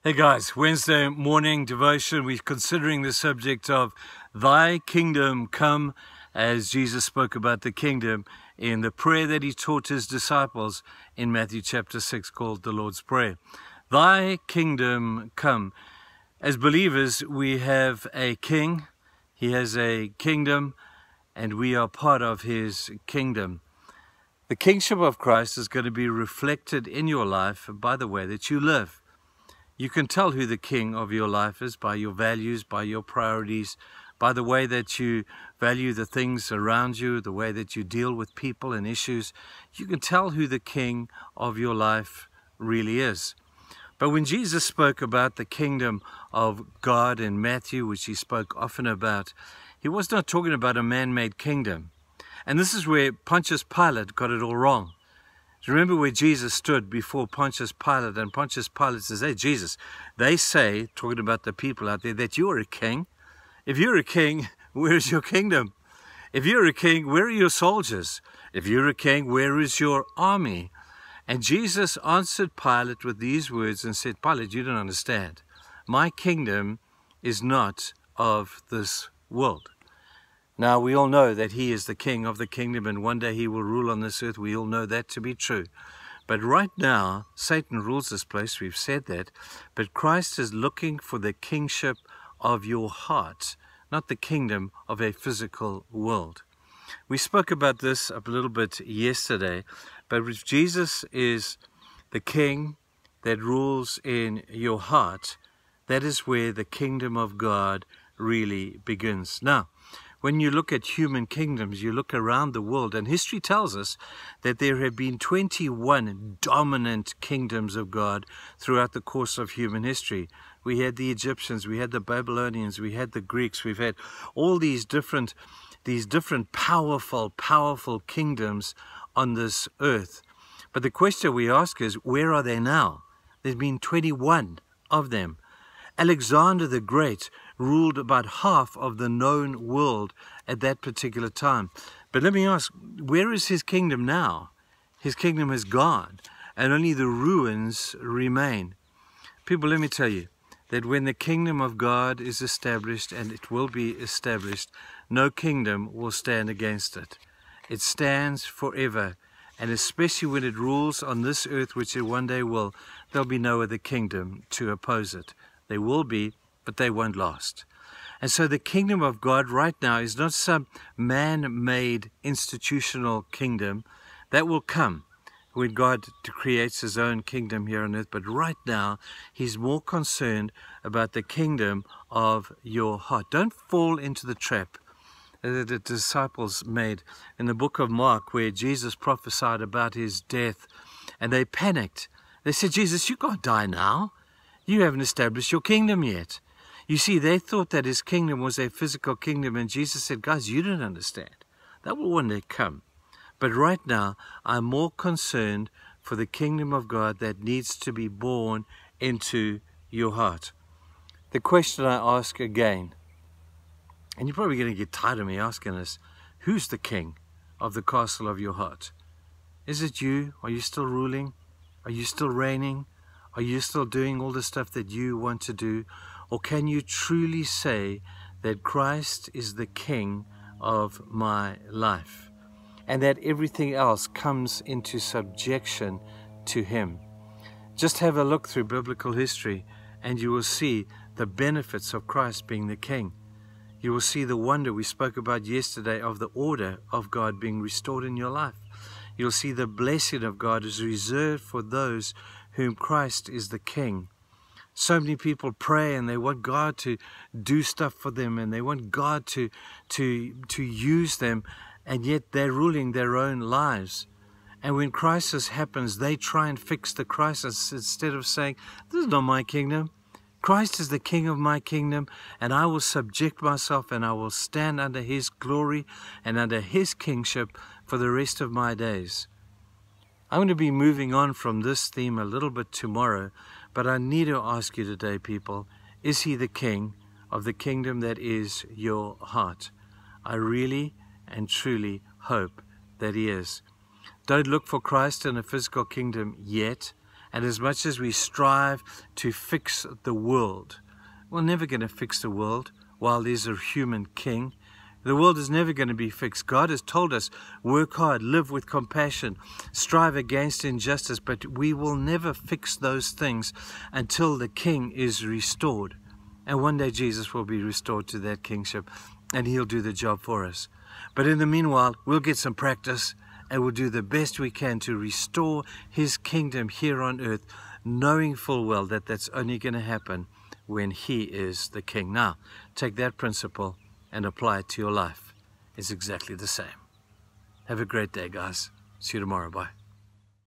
Hey guys, Wednesday morning devotion. We're considering the subject of Thy Kingdom Come, as Jesus spoke about the kingdom in the prayer that he taught his disciples in Matthew chapter 6, called the Lord's Prayer. Thy Kingdom Come. As believers, we have a king. He has a kingdom, and we are part of his kingdom. The kingship of Christ is going to be reflected in your life by the way that you live. You can tell who the king of your life is by your values, by your priorities, by the way that you value the things around you, the way that you deal with people and issues. You can tell who the king of your life really is. But when Jesus spoke about the kingdom of God in Matthew, which he spoke often about, he was not talking about a man-made kingdom. And this is where Pontius Pilate got it all wrong. Remember where Jesus stood before Pontius Pilate, and Pontius Pilate says, hey, Jesus, they say, talking about the people out there, that you're a king. If you're a king, where is your kingdom? If you're a king, where are your soldiers? If you're a king, where is your army? And Jesus answered Pilate with these words and said, Pilate, you don't understand. My kingdom is not of this world. Now, we all know that he is the king of the kingdom, and one day he will rule on this earth. We all know that to be true. But right now, Satan rules this place. We've said that. But Christ is looking for the kingship of your heart, not the kingdom of a physical world. We spoke about this a little bit yesterday, but if Jesus is the king that rules in your heart, that is where the kingdom of God really begins. Now, when you look at human kingdoms, you look around the world, and history tells us that there have been 21 dominant kingdoms of God throughout the course of human history. We had the Egyptians, we had the Babylonians, we had the Greeks, we've had all these different powerful kingdoms on this earth. But the question we ask is, where are they now? There's been 21 of them. Alexander the Great ruled about half of the known world at that particular time. But let me ask, where is his kingdom now? His kingdom is gone, and only the ruins remain. People, let me tell you that when the kingdom of God is established, and it will be established, no kingdom will stand against it. It stands forever, and especially when it rules on this earth, which it one day will, there'll be no other kingdom to oppose it. They will be, but they won't last. And so the kingdom of God right now is not some man-made institutional kingdom. That will come when God creates his own kingdom here on earth. But right now, he's more concerned about the kingdom of your heart. Don't fall into the trap that the disciples made in the book of Mark, where Jesus prophesied about his death, and they panicked. They said, Jesus, you can't die now. You haven't established your kingdom yet. You see, they thought that his kingdom was a physical kingdom, and Jesus said, guys, you don't understand. That will one day come. But right now, I'm more concerned for the kingdom of God that needs to be born into your heart. The question I ask again, and you're probably going to get tired of me asking this, who's the king of the castle of your heart? Is it you? Are you still ruling? Are you still reigning? Are you still doing all the stuff that you want to do? Or can you truly say that Christ is the king of my life, and that everything else comes into subjection to him? Just have a look through biblical history, and you will see the benefits of Christ being the king. You will see the wonder we spoke about yesterday of the order of God being restored in your life. You'll see the blessing of God is reserved for those whom Christ is the king. So many people pray and they want God to do stuff for them, and they want God to use them, and yet they're ruling their own lives. And when crisis happens, they try and fix the crisis instead of saying, this is not my kingdom. Christ is the king of my kingdom, and I will subject myself, and I will stand under his glory and under his kingship for the rest of my days. I'm going to be moving on from this theme a little bit tomorrow, but I need to ask you today, people, is he the king of the kingdom that is your heart? I really and truly hope that he is. Don't look for Christ in a physical kingdom yet, And as much as we strive to fix the world, we're never going to fix the world while there's a human king. The world is never going to be fixed. God has told us, work hard, live with compassion, strive against injustice, but we will never fix those things until the king is restored. And one day Jesus will be restored to that kingship, and he'll do the job for us. But in the meanwhile, we'll get some practice, and we'll do the best we can to restore his kingdom here on earth, knowing full well that that's only going to happen when he is the king. Now, take that principle and apply it to your life. It's exactly the same. Have a great day, guys. See you tomorrow. Bye.